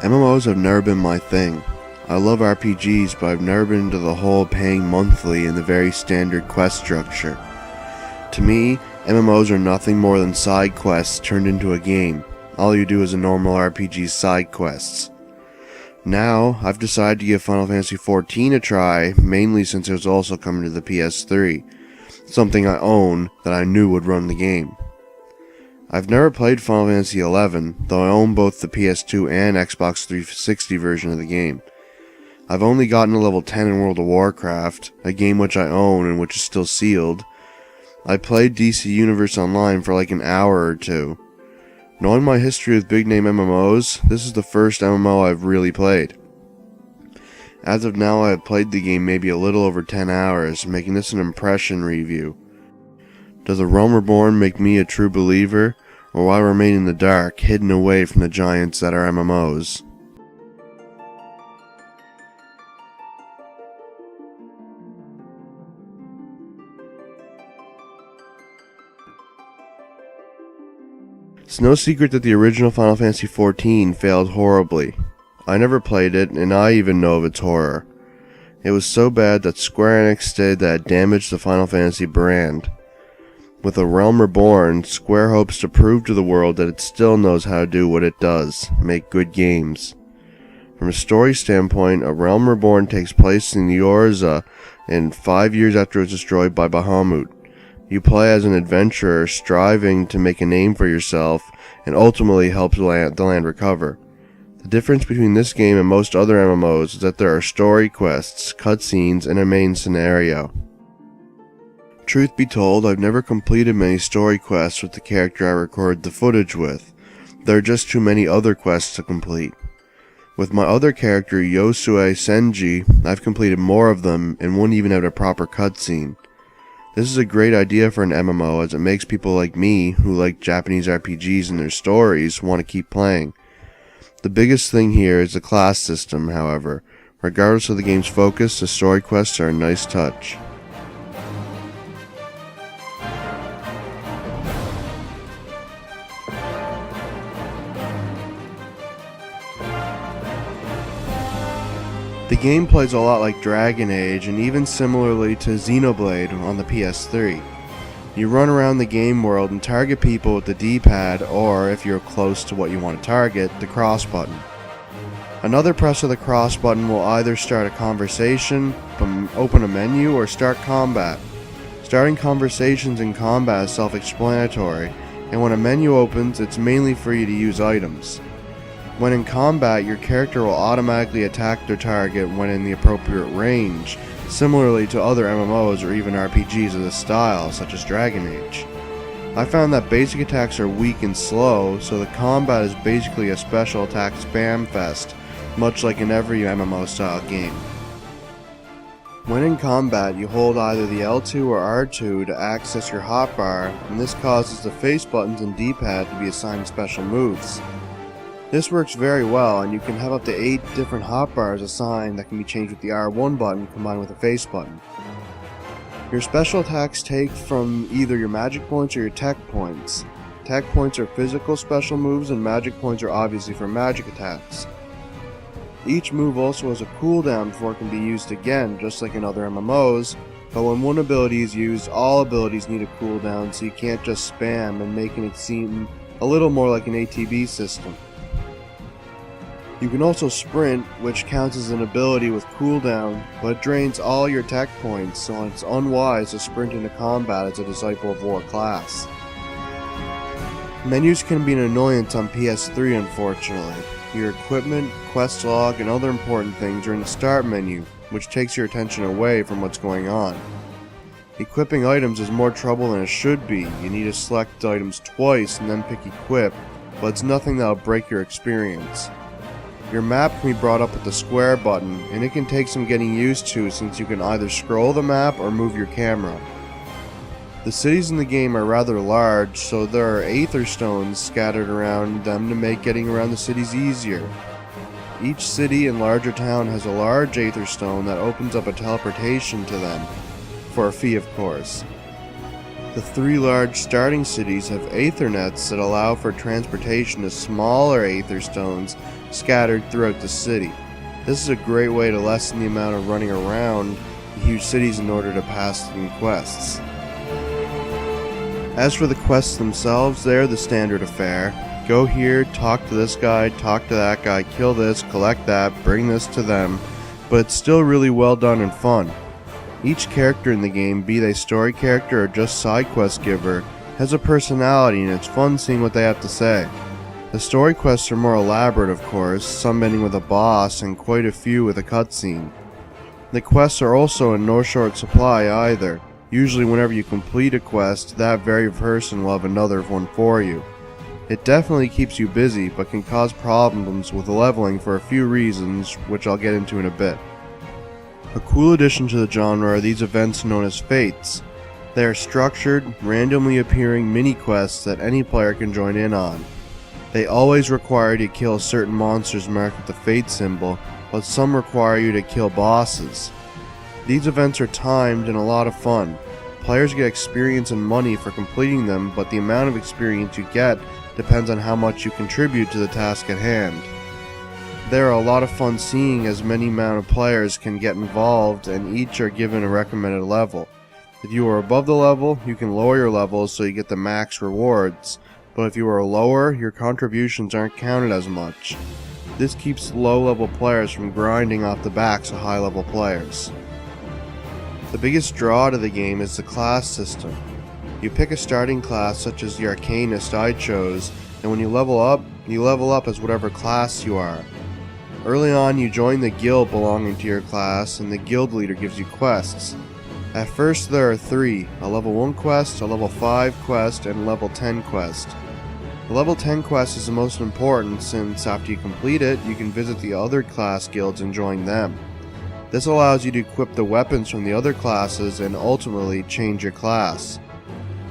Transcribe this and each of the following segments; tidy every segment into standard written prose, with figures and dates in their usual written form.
MMOs have never been my thing. I love RPGs, but I've never been into the whole paying monthly and the very standard quest structure. To me, MMOs are nothing more than side quests turned into a game. All you do is a normal RPG's side quests. Now, I've decided to give Final Fantasy XIV a try, mainly since it was also coming to the PS3, something I own that I knew would run the game. I've never played Final Fantasy XI, though I own both the PS2 and Xbox 360 version of the game. I've only gotten to level 10 in World of Warcraft, a game which I own and which is still sealed. I played DC Universe Online for like an hour or two. Knowing my history with big name MMOs, this is the first MMO I've really played. As of now, I have played the game maybe a little over 10 hours, making this an impression review. Does A Realm Reborn make me a true believer, or will I remain in the dark, hidden away from the giants that are MMOs? It's no secret that the original Final Fantasy XIV failed horribly. I never played it, and I even know of its horror. It was so bad that Square-Enix did that it damaged the Final Fantasy brand. With A Realm Reborn, Square hopes to prove to the world that it still knows how to do what it does, make good games. From a story standpoint, A Realm Reborn takes place in the Eorza, and 5 years after it was destroyed by Bahamut. You play as an adventurer striving to make a name for yourself, and ultimately help the land recover. The difference between this game and most other MMOs is that there are story quests, cutscenes, and a main scenario. Truth be told, I've never completed many story quests with the character I recorded the footage with. There are just too many other quests to complete. With my other character, Yosue Senji, I've completed more of them and wouldn't even have a proper cutscene. This is a great idea for an MMO as it makes people like me, who like Japanese RPGs and their stories, want to keep playing. The biggest thing here is the class system, however. Regardless of the game's focus, the story quests are a nice touch. The game plays a lot like Dragon Age, and even similarly to Xenoblade on the PS3. You run around the game world and target people with the D-pad, or, if you're close to what you want to target, the cross button. Another press of the cross button will either start a conversation, open a menu, or start combat. Starting conversations in combat is self-explanatory, and when a menu opens, it's mainly for you to use items. When in combat, your character will automatically attack their target when in the appropriate range, similarly to other MMOs or even RPGs of this style, such as Dragon Age. I found that basic attacks are weak and slow, so the combat is basically a special attack spam fest, much like in every MMO style game. When in combat, you hold either the L2 or R2 to access your hotbar, and this causes the face buttons and D-pad to be assigned special moves. This works very well, and you can have up to 8 different hotbars assigned that can be changed with the R1 button combined with a face button. Your special attacks take from either your magic points or your tech points. Tech points are physical special moves, and magic points are obviously for magic attacks. Each move also has a cooldown before it can be used again, just like in other MMOs, but when one ability is used, all abilities need a cooldown, so you can't just spam, and making it seem a little more like an ATB system. You can also sprint, which counts as an ability with cooldown, but it drains all your tech points, so it's unwise to sprint into combat as a Disciple of War class. Menus can be an annoyance on PS3, unfortunately. Your equipment, quest log, and other important things are in the start menu, which takes your attention away from what's going on. Equipping items is more trouble than it should be. You need to select items twice and then pick equip, but it's nothing that'll break your experience. Your map can be brought up with the square button, and it can take some getting used to since you can either scroll the map or move your camera. The cities in the game are rather large, so there are Aether Stones scattered around them to make getting around the cities easier. Each city and larger town has a large Aether Stone that opens up a teleportation to them, for a fee of course. The 3 large starting cities have aethernets that allow for transportation to smaller aether stones scattered throughout the city. This is a great way to lessen the amount of running around the huge cities in order to pass through quests. As for the quests themselves, they're the standard affair. Go here, talk to this guy, talk to that guy, kill this, collect that, bring this to them, but it's still really well done and fun. Each character in the game, be they story character or just side quest giver, has a personality and it's fun seeing what they have to say. The story quests are more elaborate of course, some ending with a boss and quite a few with a cutscene. The quests are also in no short supply either. Usually whenever you complete a quest, that very person will have another one for you. It definitely keeps you busy, but can cause problems with leveling for a few reasons, which I'll get into in a bit. A cool addition to the genre are these events known as fates. They are structured, randomly appearing mini-quests that any player can join in on. They always require you to kill certain monsters marked with the fate symbol, but some require you to kill bosses. These events are timed and a lot of fun. Players get experience and money for completing them, but the amount of experience you get depends on how much you contribute to the task at hand. They are a lot of fun seeing as many amount of players can get involved and each are given a recommended level. If you are above the level, you can lower your levels so you get the max rewards, but if you are lower, your contributions aren't counted as much. This keeps low level players from grinding off the backs of high level players. The biggest draw to the game is the class system. You pick a starting class such as the Arcanist I chose, and when you level up as whatever class you are. Early on you join the guild belonging to your class and the guild leader gives you quests. At first there are 3, a level 1 quest, a level 5 quest, and a level 10 quest. The level 10 quest is the most important since after you complete it, you can visit the other class guilds and join them. This allows you to equip the weapons from the other classes and ultimately change your class.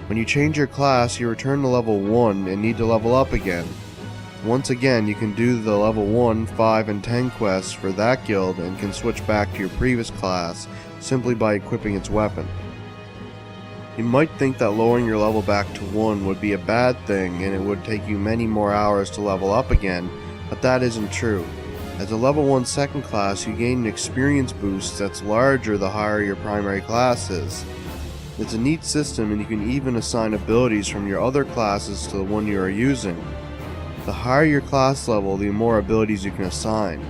When you change your class, you return to level 1 and need to level up again. Once again, you can do the level 1, 5, and 10 quests for that guild and can switch back to your previous class simply by equipping its weapon. You might think that lowering your level back to 1 would be a bad thing and it would take you many more hours to level up again, but that isn't true. As a level 1 second class, you gain an experience boost that's larger the higher your primary class is. It's a neat system and you can even assign abilities from your other classes to the one you are using. The higher your class level, the more abilities you can assign.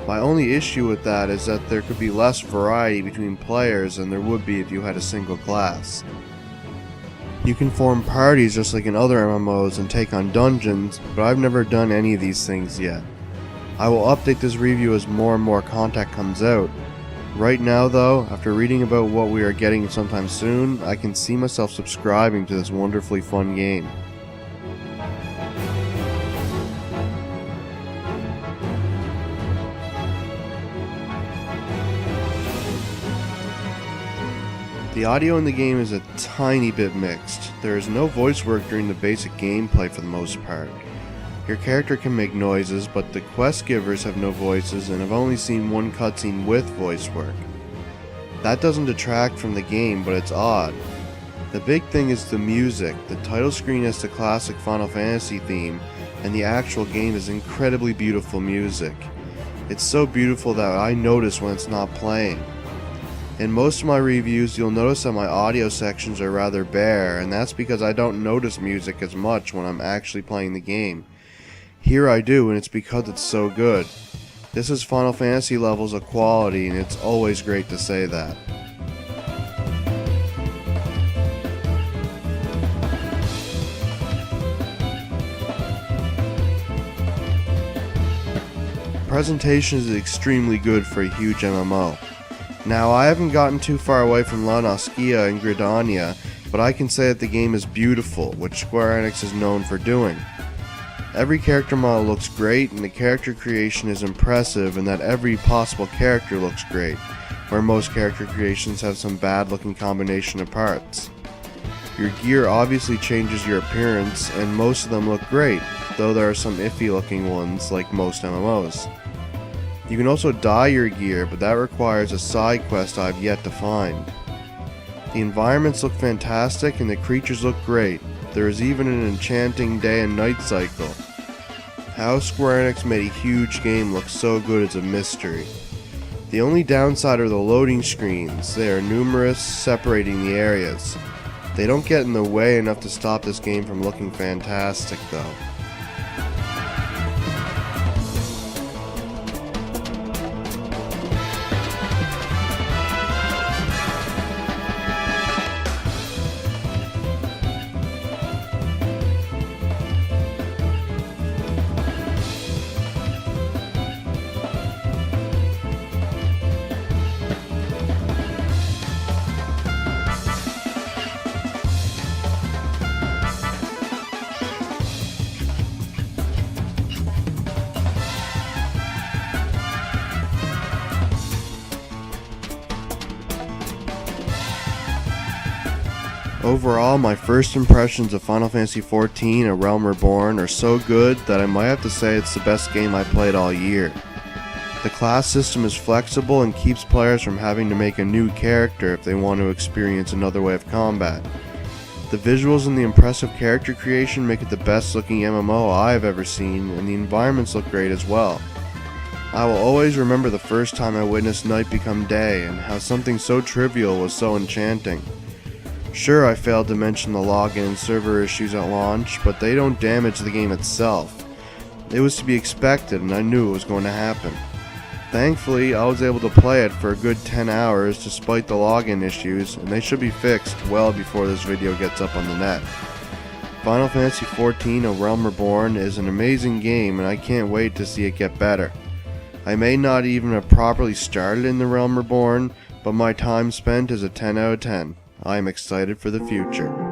My only issue with that is that there could be less variety between players than there would be if you had a single class. You can form parties just like in other MMOs and take on dungeons, but I've never done any of these things yet. I will update this review as more and more content comes out. Right now though, after reading about what we are getting sometime soon, I can see myself subscribing to this wonderfully fun game. The audio in the game is a tiny bit mixed. There is no voice work during the basic gameplay for the most part. Your character can make noises, but the quest givers have no voices and have only seen one cutscene with voice work. That doesn't detract from the game, but it's odd. The big thing is the music. The title screen has the classic Final Fantasy theme, and the actual game is incredibly beautiful music. It's so beautiful that I notice when it's not playing. In most of my reviews, you'll notice that my audio sections are rather bare, and that's because I don't notice music as much when I'm actually playing the game. Here I do, and it's because it's so good. This is Final Fantasy levels of quality, and it's always great to say that. Presentation is extremely good for a huge MMO. Now, I haven't gotten too far away from La Noscia and Gridania, but I can say that the game is beautiful, which Square-Enix is known for doing. Every character model looks great, and the character creation is impressive in that every possible character looks great, where most character creations have some bad looking combination of parts. Your gear obviously changes your appearance, and most of them look great, though there are some iffy looking ones like most MMOs. You can also dye your gear, but that requires a side quest I've yet to find. The environments look fantastic and the creatures look great. There is even an enchanting day and night cycle. How Square-Enix made a huge game look so good is a mystery. The only downside are the loading screens. They are numerous, separating the areas. They don't get in the way enough to stop this game from looking fantastic though. Overall, my first impressions of Final Fantasy XIV: A Realm Reborn are so good that I might have to say it's the best game I played all year. The class system is flexible and keeps players from having to make a new character if they want to experience another way of combat. The visuals and the impressive character creation make it the best looking MMO I've ever seen, and the environments look great as well. I will always remember the first time I witnessed night become day and how something so trivial was so enchanting. Sure, I failed to mention the login and server issues at launch, but they don't damage the game itself. It was to be expected and I knew it was going to happen. Thankfully, I was able to play it for a good 10 hours despite the login issues, and they should be fixed well before this video gets up on the net. Final Fantasy XIV: A Realm Reborn is an amazing game and I can't wait to see it get better. I may not even have properly started in the Realm Reborn, but my time spent is a 10 out of 10. I am excited for the future.